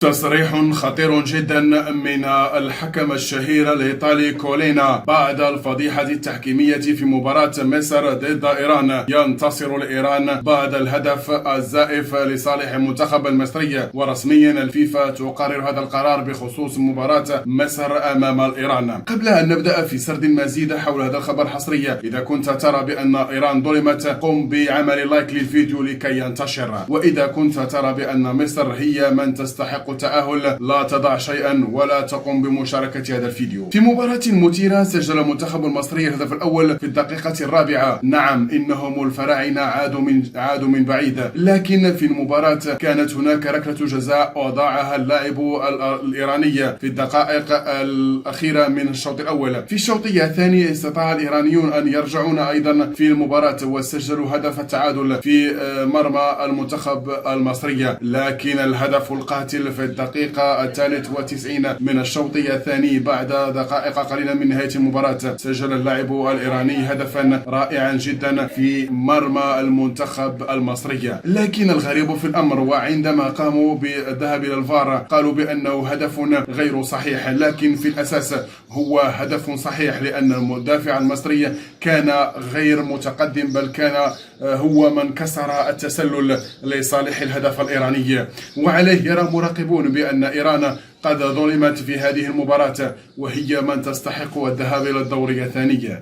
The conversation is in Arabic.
تصريح خطير جدا من الحكم الشهير الإيطالي كولينا بعد الفضيحة التحكيمية في مباراة مصر ضد إيران. ينتصر الإيران بعد الهدف الزائف لصالح المنتخب المصري، ورسميا الفيفا تقرر هذا القرار بخصوص مباراة مصر أمام الإيران. قبل أن نبدأ في سرد مزيد حول هذا الخبر الحصري، إذا كنت ترى بأن إيران ظلمت قم بعمل لايك للفيديو لكي ينتشر، وإذا كنت ترى بأن مصر هي من تستحق التأهل لا تضع شيئا ولا تقوم بمشاركة هذا الفيديو. في مباراة مثيرة سجل المنتخب المصري الهدف الأول في الدقيقة الرابعة. نعم، إنهم الفراعنة عادوا من بعيد، لكن في المباراة كانت هناك ركلة جزاء وضعها اللاعب الإيراني في الدقائق الأخيرة من الشوط الأول. في الشوط الثاني استطاع الإيرانيون أن يرجعون أيضا في المباراة وسجلوا هدف التعادل في مرمى المنتخب المصري، لكن الهدف القاتل في الدقيقة 93 من الشوط الثاني بعد دقائق قليلة من نهاية المباراة سجل اللاعب الإيراني هدفا رائعا جدا في مرمى المنتخب المصري. لكن الغريب في الأمر، وعندما قاموا بالذهاب إلى الفار قالوا بأنه هدف غير صحيح، لكن في الأساس هو هدف صحيح، لأن المدافع المصري كان غير متقدم، بل كان هو من كسر التسلل لصالح الهدف الإيراني. وعليه يرى مراقبون بأن إيران قد ظلمت في هذه المباراة، وهي من تستحق الذهاب إلى الدور الثاني.